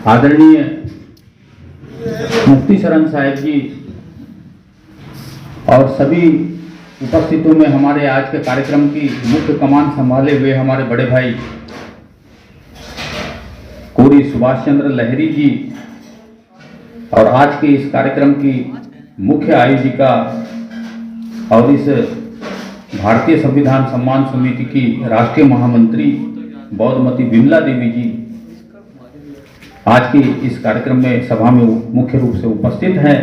आदरणीय मुफ्ती शरण साहिब जी और सभी उपस्थितों में हमारे आज के कार्यक्रम की मुख्य कमान संभाले हुए हमारे बड़े भाई कोरी सुभाष चंद्र लहरी जी और आज के इस कार्यक्रम की मुख्य आयोजिका और इस भारतीय संविधान सम्मान समिति की राष्ट्रीय महामंत्री बौद्धमती विमला देवी जी आज की इस कार्यक्रम में सभा में मुख्य रूप से उपस्थित हैं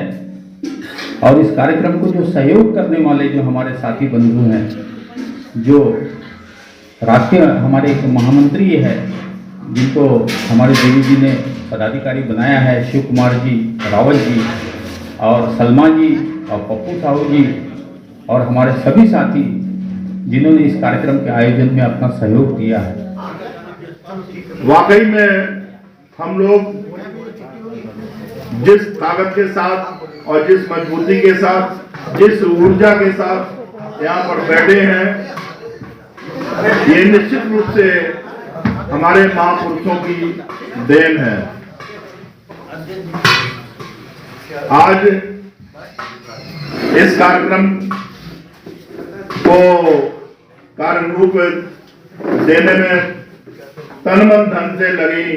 और इस कार्यक्रम को जो सहयोग करने वाले जो हमारे साथी बंधु हैं, जो राष्ट्रीय हमारे एक महामंत्री है जिनको हमारे देवी जी ने पदाधिकारी बनाया है, शिव कुमार जी रावल जी और सलमा जी और पप्पू साहू जी और हमारे सभी साथी जिन्होंने इस कार्यक्रम के आयोजन में अपना सहयोग दिया है। वाकई में हम लोग जिस ताकत के साथ और जिस मजबूती के साथ, जिस ऊर्जा के साथ यहाँ पर बैठे हैं, ये निश्चित रूप से हमारे महापुरुषों की देन है। आज इस कार्यक्रम को कार्य रूप देने में तन मन धन से लगी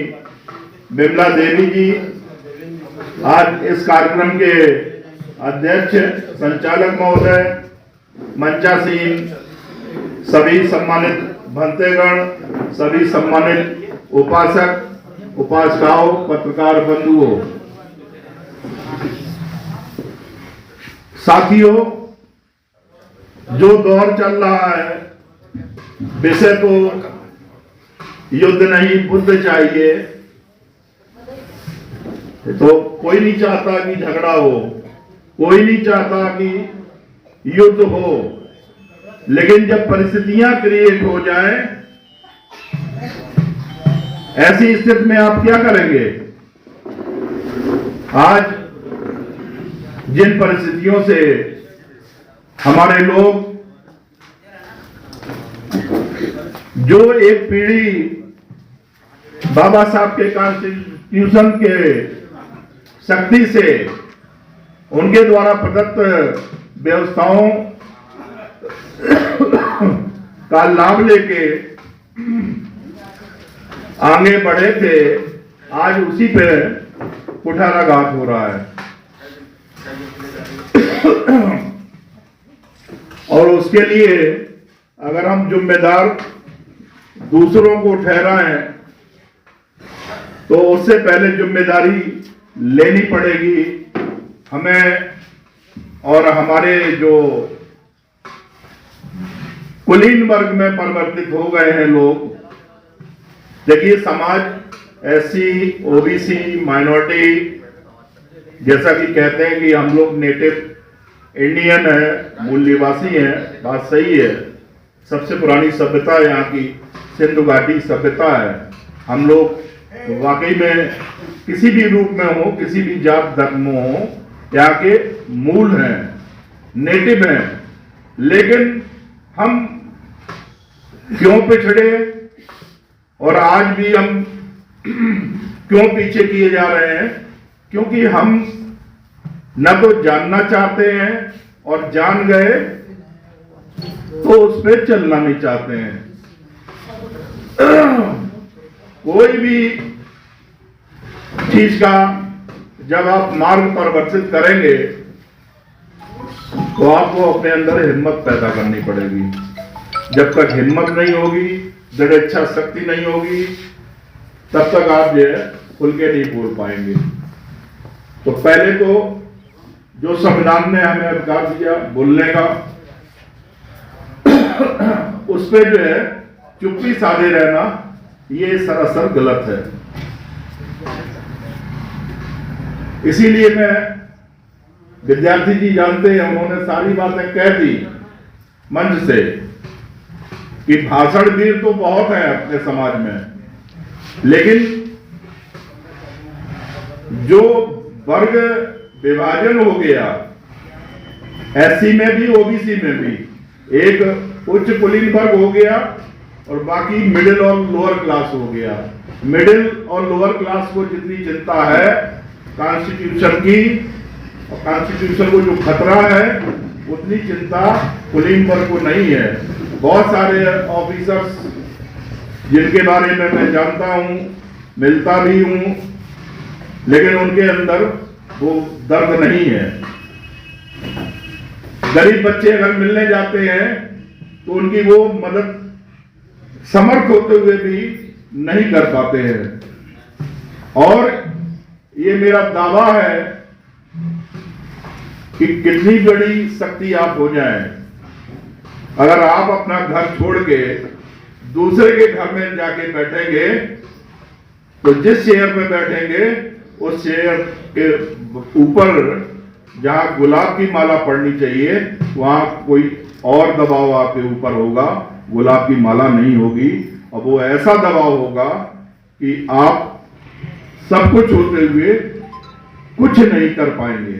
विमला देवी जी, आज इस कार्यक्रम के अध्यक्ष संचालक महोदय, मंचासीन सभी सम्मानित भंतेगण, सभी सम्मानित उपासक उपासिकाओं, पत्रकार बंधुओं, साथियों, जो दौर चल रहा है, विषय को युद्ध नहीं बुद्ध चाहिए, तो कोई नहीं चाहता कि झगड़ा हो, कोई नहीं चाहता कि युद्ध हो, लेकिन जब परिस्थितियां क्रिएट हो जाएं, ऐसी स्थिति में आप क्या करेंगे? आज जिन परिस्थितियों से हमारे लोग, जो एक पीढ़ी बाबा साहब के कॉन्स्टिट्यूशन के शक्ति से, उनके द्वारा प्रदत्त व्यवस्थाओं का लाभ लेके आगे बढ़े थे, आज उसी पे कुठाराघात हो रहा है। और उसके लिए अगर हम जिम्मेदार दूसरों को ठहराएं, तो उससे पहले जिम्मेदारी लेनी पड़ेगी हमें। और हमारे जो कुलीन वर्ग में परिवर्तित हो गए हैं लोग, देखिए समाज एससी, ओबीसी, माइनॉरिटी, जैसा कि कहते हैं कि हम लोग नेटिव इंडियन है, मूल निवासी हैं, बात सही है। सबसे पुरानी सभ्यता यहाँ की सिंधु घाटी सभ्यता है। हम लोग वाकई में किसी भी रूप में हो, किसी भी जात धर्म में हो, यहाँ के मूल हैं, नेटिव हैं, लेकिन हम क्यों पिछड़े और आज भी हम क्यों पीछे किए जा रहे हैं? क्योंकि हम न तो जानना चाहते हैं और जान गए तो उस पर चलना नहीं चाहते हैं। कोई भी चीज का जब आप मार्ग परिवर्तित करेंगे तो आपको अपने अंदर हिम्मत पैदा करनी पड़ेगी। जब तक हिम्मत नहीं होगी, दृढ़ इच्छा शक्ति नहीं होगी, तब तक आप जो है खुल के नहीं बोल पाएंगे। तो पहले तो जो संविधान ने हमें अधिकार दिया बोलने का, उस पे जो है चुप्पी साधे रहना, ये सरासर गलत है। इसीलिए मैं, विद्यार्थी जी जानते हैं, उन्होंने सारी बातें कह दी मंच से कि भाषण वीर तो बहुत है अपने समाज में, लेकिन जो वर्ग विभाजन हो गया, एससी में भी ओबीसी में भी, एक उच्च कुलीन वर्ग हो गया और बाकी मिडिल और लोअर क्लास हो गया। मिडिल और लोअर क्लास को जितनी चिंता है कॉन्स्टिट्यूशन की और कॉन्स्टिट्यूशन को जो खतरा है उतनी चिंता कुलीन वर्ग को नहीं है। बहुत सारे ऑफिसर्स जिनके बारे में मैं जानता हूं, मिलता भी हूं, लेकिन उनके अंदर वो दर्द नहीं है। गरीब बच्चे अगर मिलने जाते हैं तो उनकी वो मदद समर्थ होते हुए भी नहीं कर पाते हैं। और ये मेरा दावा है कि कितनी बड़ी शक्ति आप हो जाएं, अगर आप अपना घर छोड़ के दूसरे के घर में जाके बैठेंगे तो जिस चेयर पे बैठेंगे उस चेयर के ऊपर जहां गुलाब की माला पड़नी चाहिए वहां कोई और दबाव आपके ऊपर होगा, गुलाब की माला नहीं होगी। और वो ऐसा दबाव होगा कि आप सब कुछ होते हुए कुछ नहीं कर पाएंगे।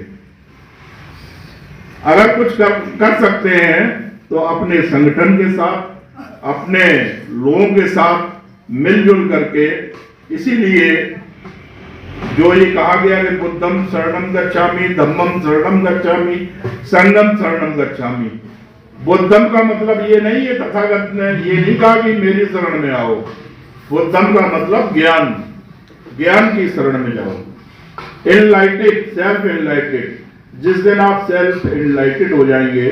अगर कुछ कर सकते हैं तो अपने संगठन के साथ, अपने लोगों के साथ मिलजुल करके। इसीलिए जो ये कहा गया कि बुद्धम शरणम गच्छामि, धम्मम शरणम गच्छामि, संघम शरणम गच्छामि। बुद्धम का मतलब ये नहीं है, तथागत ने ये नहीं कहा कि मेरी शरण में आओ। बुद्धम का मतलब ज्ञान, ज्ञान की शरण में जाओ। एनलाइटेड, सेल्फ एनलाइटेड। जिस दिन आप सेल्फ एनलाइटेड हो जाएंगे,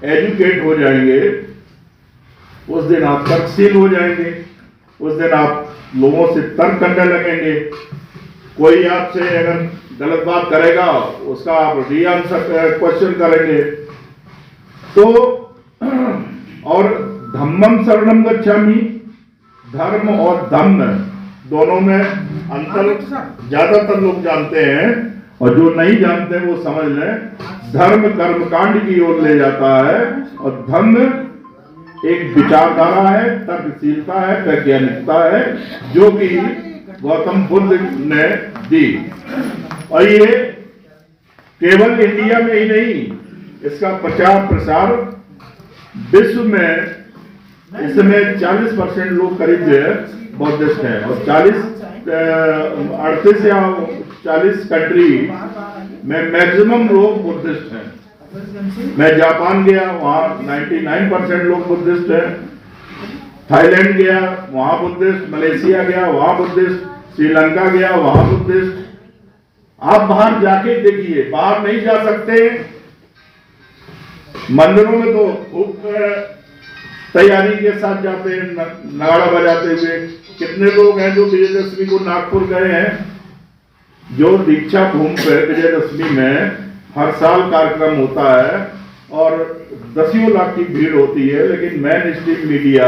एजुकेट हो जाएंगे, उस दिन आप तर्कशील हो जाएंगे। उस दिन आप लोगों से तर्क करने लगेंगे। कोई आपसे अगर गलत बात करेगा उसका आप री आंसर क्वेश्चन करेंगे। तो और धम्मम शरणम गच्छामि, धर्म और धम्म दोनों में अंतर ज्यादातर लोग जानते हैं, और जो नहीं जानते वो समझ लें धर्म कर्मकांड की ओर ले जाता है और धम्म एक विचारधारा है, तर्कशीलता है, वैज्ञानिकता है, जो कि गौतम बुद्ध ने दी। और ये केवल इंडिया में ही नहीं, इसका प्रचार प्रसार विश्व में इस समय 40% लोग करीब जो है बौद्धिस्ट हैं, और 38 या 40 कंट्री में मैक्सिमम लोग बुद्धिस्ट हैं। मैं जापान गया, वहाँ 99% लोग बुद्धिस्ट हैं। थाईलैंड गया, वहाँ बुद्धिस्ट। मलेशिया गया, वहाँ बुद्धिस्ट। श्रीलंका गया, वहाँ बुद्धिस्ट। आप बाहर जाके देखिए, बाहर नहीं जा सकते, मंदिरों में तो खूब तैयारी के साथ जाते हैं, नगाड़ा बजाते हुए। कितने लोग हैं जो विजयदशमी को नागपुर गए हैं, जो दीक्षा भूमि पे विजयदशमी में हर साल कार्यक्रम होता है और दसियों लाख की भीड़ होती है, लेकिन मेन स्ट्रीम मीडिया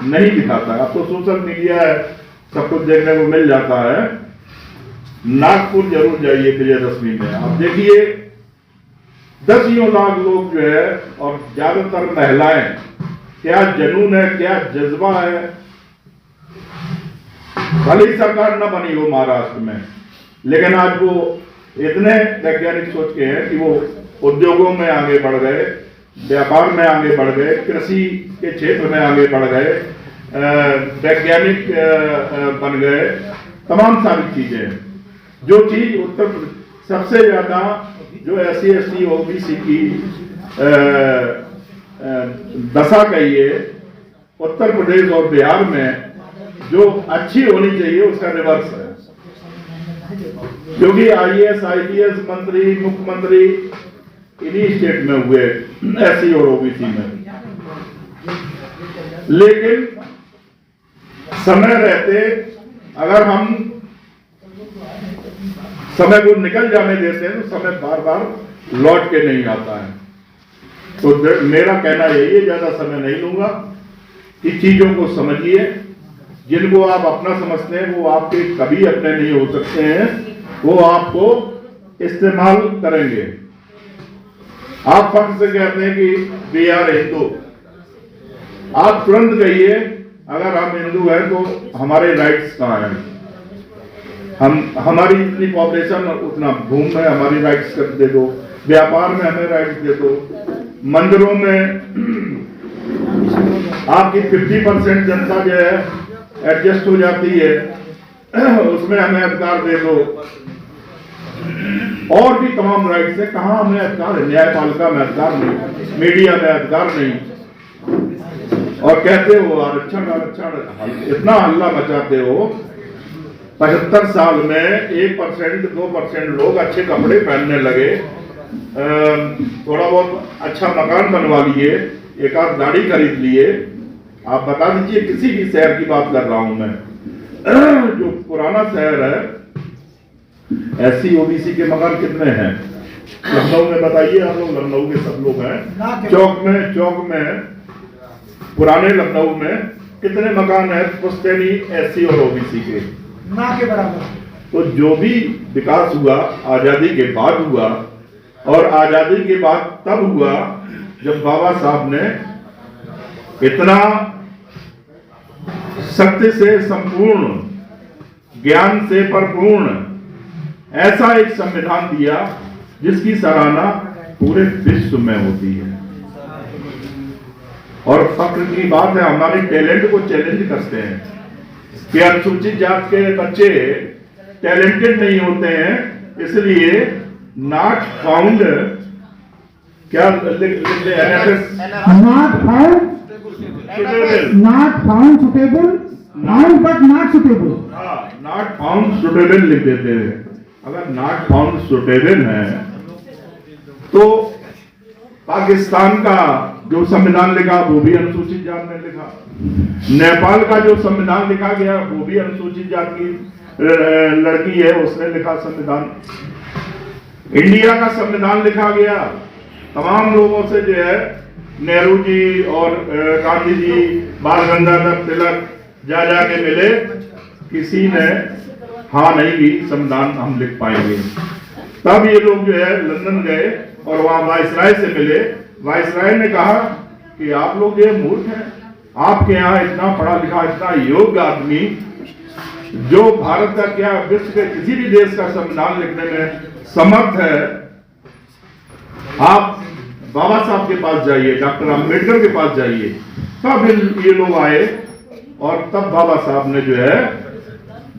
नहीं दिखाता। अब तो सोशल मीडिया है, सब कुछ देखने को मिल जाता है। नागपुर जरूर जाइए विजयदशमी में, आप देखिए दसियों लाख लोग जो है, और ज्यादातर महिलाएं, क्या जुनून है, क्या जज्बा है। भली सरकार न बनी हो महाराष्ट्र में, लेकिन आज वो इतने वैज्ञानिक सोच के हैं कि वो उद्योगों में आगे बढ़ गए, व्यापार में आगे बढ़ गए, कृषि के क्षेत्र में आगे बढ़ गए, वैज्ञानिक बन गए, तमाम सारी चीजें। जो चीज उत्तर सबसे ज्यादा जो SC ST OBC की दशा कहिए, उत्तर प्रदेश और बिहार में जो अच्छी होनी चाहिए उसका रिवर्स है। क्योंकि IAS IPS मंत्री, मुख्यमंत्री इन्हीं स्टेट में हुए, SC और OBC में। लेकिन समय रहते अगर हम समय को निकल जाने देते हैं तो समय बार बार लौट के नहीं आता है। तो मेरा कहना यही है, ज्यादा समय नहीं लूंगा, कि चीजों को समझिए। जिनको आप अपना समझते हैं वो आपके कभी अपने नहीं हो सकते हैं, वो आपको इस्तेमाल करेंगे। आप फर्क से कहते हैं कि वी आर हिंदू, आप तुरंत कहिए अगर हम हिंदू हैं तो हमारे राइट्स कहाँ हैं? हमारी इतनी पॉपुलेशन, उतना भूमि में हमारी राइट्स कर दे दो, व्यापार में हमें राइट्स दे दो, मंदिरों में आपकी 50% जनता जो है एडजस्ट हो जाती है, उसमें हमें अधिकार दे दो, और भी तमाम राइट्स है, कहाँ हमें अधिकार है? न्यायपालिका में अधिकार नहीं, मीडिया में अधिकार नहीं, और कहते हो आरक्षण आरक्षण, इतना हल्ला मचाते हो। 75 साल में 1% 2% लोग अच्छे कपड़े पहनने लगे, थोड़ा बहुत अच्छा मकान बनवा लिए, एक आध गाड़ी खरीद लिए। आप बता दीजिए, किसी भी शहर की बात कर रहा हूं मैं, जो पुराना शहर है, SC OBC के मकान कितने हैं लखनऊ में? बताइए, आप लोग लखनऊ के सब लोग हैं, चौक में पुराने लखनऊ में कितने मकान है पुश्तैनी SC और OBC के? ना के बराबर। तो जो भी विकास हुआ आजादी के बाद हुआ, और आजादी के बाद तब हुआ जब बाबा साहब ने इतना सत्य से संपूर्ण, ज्ञान से परिपूर्ण ऐसा एक संविधान दिया जिसकी सराहना पूरे विश्व में होती है। और फक्र की बात है, हमारे टैलेंट को चैलेंज करते हैं कि अनुसूचित जात के बच्चे टैलेंटेड नहीं होते हैं, इसलिए नॉट फाउंड, क्या लिखते हैं? Not found suitable, found but not suitable. Not found suitable लिख देते हैं। अगर नॉट फाउंड सुटेबल है तो पाकिस्तान का जो संविधान लिखा वो भी अनुसूचित जात ने लिखा, नेपाल का जो संविधान लिखा गया वो भी अनुसूचित जात की लड़की है उसने लिखा संविधान, इंडिया का संविधान लिखा गया तमाम लोगों से जो है, नेहरू जी और गांधी जी, बाल गंगाधर तिलक जा के मिले, किसी ने हाँ नहीं की संविधान हम लिख पाएंगे। तब ये लोग जो है लंदन गए और वहां वायसराय से मिले। वायसराय ने कहा कि आप लोग ये मूर्ख हैं, आपके यहाँ इतना पढ़ा लिखा, इतना योग्य आदमी जो भारत का क्या विश्व के किसी भी देश का संविधान लिखने में समर्थ है, आप बाबा साहब के पास जाइए, डॉक्टर अंबेडकर के पास जाइए। तब ये लोग आए और तब बाबा साहब ने जो है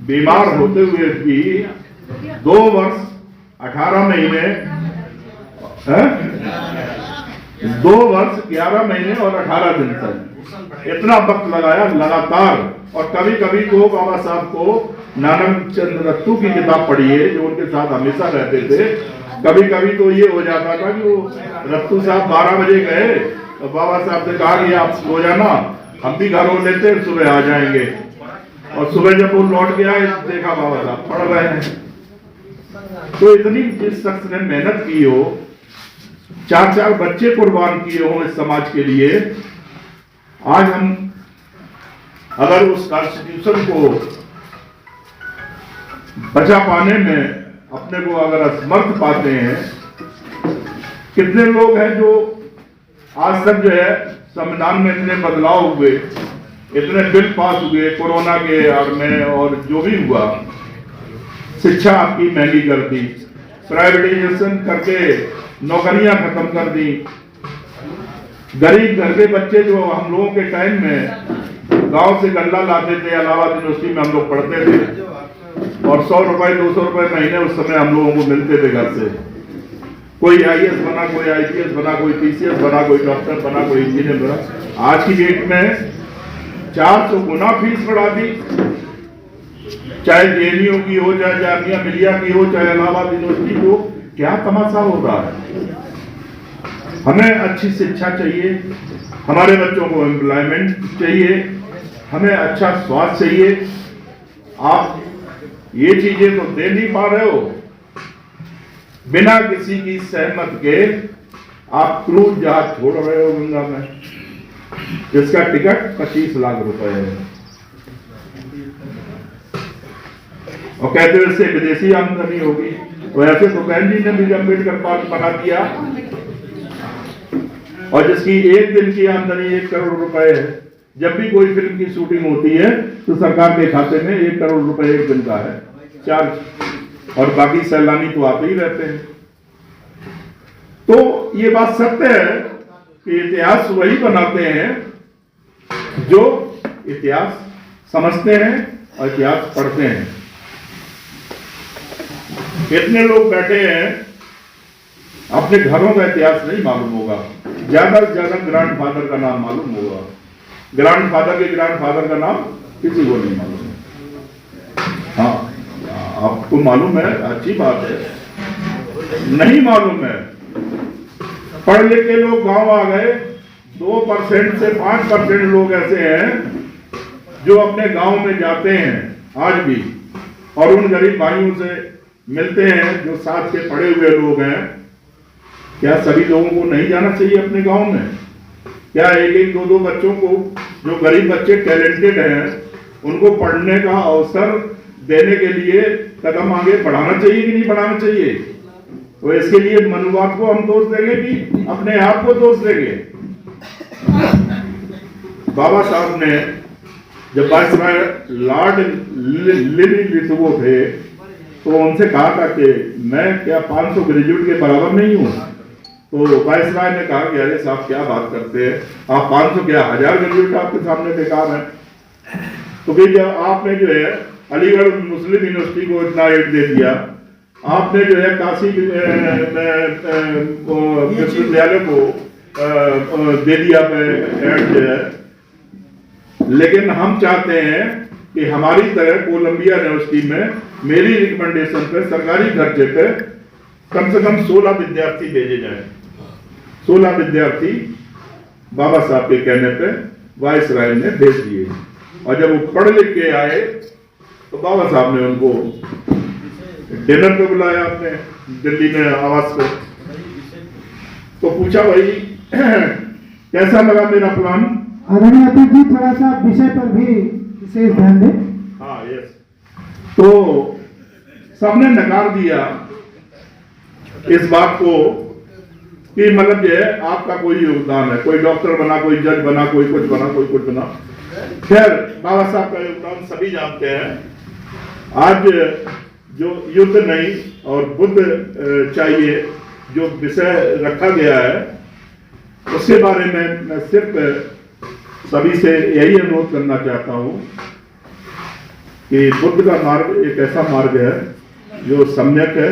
बीमार होते हुए भी 2 वर्ष 18 महीने 2 वर्ष 11 महीने और 18 दिन तक इतना वक्त लगाया लगातार। और कभी कभी तो बाबा साहब को नानक चंद्र रत्तू की किताब पढ़िए जो उनके साथ हमेशा रहते थे। कभी कभी तो ये हो जाता था कि वो रत्तू साहब 12 बजे गए तो बाबा साहब ने कहा कि आप सो जाना, हम भी घर हो लेते हैं, सुबह आ जाएंगे। और सुबह जब वो लौट के आए देखा बाबा साहब पढ़ रहे हैं। तो इतनी जिस शख्स ने मेहनत की हो, 4 बच्चे कुर्बान किए हो इस समाज के लिए, आज हम अगर उस कॉन्स्टिट्यूशन को बचा पाने में अपने को अगर असमर्थ पाते हैं, कितने लोग हैं जो आज तक जो है संविधान में इतने बदलाव हुए, इतने बिल पास हुए कोरोना के आड़ में, और जो भी हुआ, शिक्षा आपकी महंगी कर दी, प्राइवेटाइजेशन करके नौकरियां खत्म कर दी, गरीब घर के बच्चे जो हम लोगों के टाइम में गांव से गल्ला लाते थे, इलाहाबाद यूनिवर्सिटी में हम लोग पढ़ते थे, और 100 रुपए 200 रुपए महीने उस समय हम लोगों को मिलते थे घर से। कोई IAS बना, कोई IPS बना, कोई PCS बना, कोई डॉक्टर बना, कोई इंजीनियर बना। आज की डेट में 400 गुना फीस बढ़ा दी, चाहे JNU की हो, चाहे जामिया मिलिया की हो, चाहे इलाहाबाद यूनिवर्सिटी की हो। क्या तमाशा हो रहा है? हमें अच्छी शिक्षा चाहिए, हमारे बच्चों को एम्प्लॉयमेंट चाहिए, हमें अच्छा स्वास्थ्य चाहिए। आप ये चीजें तो दे नहीं पा रहे हो। बिना किसी की सहमत के आप क्रूज जहाज छोड़ रहे हो गंगा में, जिसका टिकट 25 लाख रुपए है, और कहते हुए इससे विदेशी आमदनी होगी। तो ऐसे तो बहन जी ने भी अम्बेडकर पार्क बना दिया, और जिसकी एक दिन की आमदनी 1 करोड़ रुपए है। जब भी कोई फिल्म की शूटिंग होती है तो सरकार के खाते में 1 करोड़ रुपए एक दिन का है चार्ज, और बाकी सैलानी तो आते ही रहते हैं। तो ये बात सत्य है कि इतिहास वही बनाते हैं जो इतिहास समझते हैं और इतिहास पढ़ते हैं। कितने लोग बैठे हैं अपने घरों का इतिहास नहीं मालूम होगा, ज्यादा से ज्यादा ग्रैंडफादर का नाम मालूम होगा, ग्रैंडफादर के ग्रैंडफादर का नाम किसी को नहीं मालूम है। हाँ, आपको मालूम है, अच्छी बात है, नहीं मालूम है। पढ़ लिख के लोग गांव आ गए, 2% से 5% लोग ऐसे हैं जो अपने गांव में जाते हैं आज भी और उन गरीब भाइयों से मिलते हैं जो साथ के पढ़े हुए लोग हैं। क्या सभी लोगों को नहीं जाना चाहिए अपने गांव में? क्या एक एक दो दो बच्चों को, जो गरीब बच्चे टैलेंटेड हैं, उनको पढ़ने का अवसर देने के लिए कदम आगे बढ़ाना चाहिए कि नहीं बढ़ाना चाहिए? तो इसके लिए मनुवाद को हम दोष देंगे कि अपने आप को दोष देंगे? बाबा साहब ने जब वायसराय लॉर्ड लिथगो थे तो उनसे कहा था कि मैं क्या 500 ग्रेजुएट के बराबर नहीं हूँ? तो वायसराय ने कहा कि अरे साहब क्या बात करते हैं, आप 500 क्या 1000 ग्रेजुएट आपके सामने बेकार है। तो फिर जब आपने जो है अलीगढ़ मुस्लिम यूनिवर्सिटी को इतना एड दे दिया, आपने जो है काशी विश्वविद्यालय को दे दिया एड जो है, लेकिन हम चाहते हैं कि हमारी तरह कोलंबिया यूनिवर्सिटी में मेरी रिकमेंडेशन पे सरकारी खर्चे पे कम से कम 16 विद्यार्थी भेजे जाएं। 16 विद्यार्थी बाबा साहब के कहने पे वायसराय ने भेज दिए और जब वो पढ़ लिख के आए तो बाबा साहब ने उनको डिनर पे बुलाया अपने दिल्ली में आवास पे। तो पूछा भाई कैसा लगा मेरा प्लान? आदरणीय अध्यक्ष जी, थोड़ा सा विषय पर भी विशेष ध्यान दें। हाँ, यस। तो सबने नकार दिया इस बात को कि मतलब जो है आपका कोई योगदान है, कोई डॉक्टर बना, कोई जज बना, कोई कुछ बना, कोई कुछ बना। खैर, बाबा साहब का योगदान सभी जानते हैं। आज जो युद्ध नहीं और बुद्ध चाहिए जो विषय रखा गया है, उसके बारे में मैं सिर्फ सभी से यही अनुरोध करना चाहता हूं कि बुद्ध का मार्ग एक ऐसा मार्ग है जो सम्यक है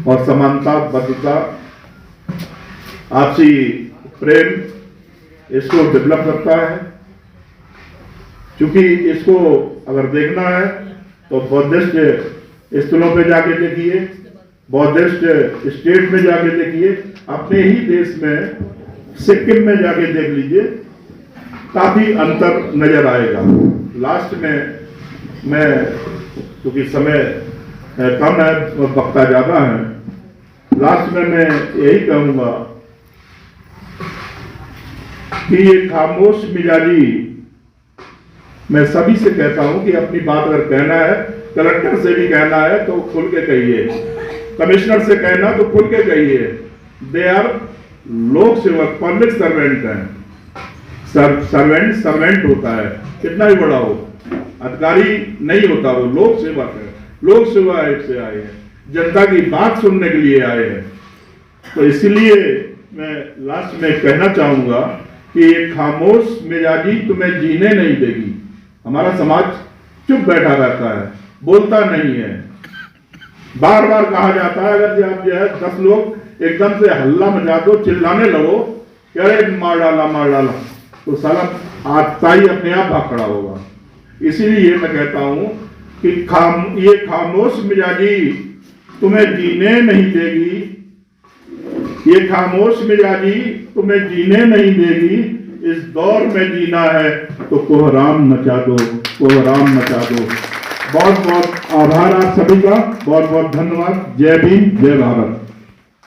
और समानता, बद्धता, आपसी प्रेम इसको डेवलप करता है। क्योंकि इसको अगर देखना है तो बौद्धिस्ट स्थलों पे जाके देखिए, बौद्धिस्ट स्टेट में जाके देखिए, अपने ही देश में सिक्किम में जाके देख लीजिए, काफी अंतर नजर आएगा। लास्ट में मैं, क्योंकि समय कम है, वक्ता ज्यादा है, लास्ट में मैं यही कहूंगा कि ये खामोश मिजाजी, मैं सभी से कहता हूं कि अपनी बात अगर कहना है, कलेक्टर से भी कहना है तो खुल के कहिए, कमिश्नर से कहना तो खुल के कहिए। दे आर लोक सेवक, पब्लिक सर्वेंट हैं। सर्वेंट होता है, कितना भी बड़ा हो, अधिकारी नहीं होता, वो लोक सेवक है। लोक सेवा आयोग से आए हैं, जनता की बात सुनने के लिए आए हैं। तो इसलिए मैं लास्ट में कहना चाहूंगा कि ये खामोश मिजाजी तुम्हें जीने नहीं देगी। हमारा समाज चुप बैठा रहता है, बोलता नहीं है। बार बार कहा जाता है अगर आप जो है 10 लोग एकदम से हल्ला मचा दो, चिल्लाने लगो, अरे मार डाला, तो साला आत्ताई अपने आप भाग खड़ा होगा। इसीलिए मैं कहता हूं कि ये खामोश मिजाजी तुम्हें जीने नहीं देगी, ये खामोश मिजाजी तुम्हें जीने नहीं देगी। इस दौर में जीना है तो कोहराम मचा दो, कोहराम मचा दो। बहुत बहुत आभार आप सभी का, बहुत बहुत धन्यवाद। जय भीम, जय भारत।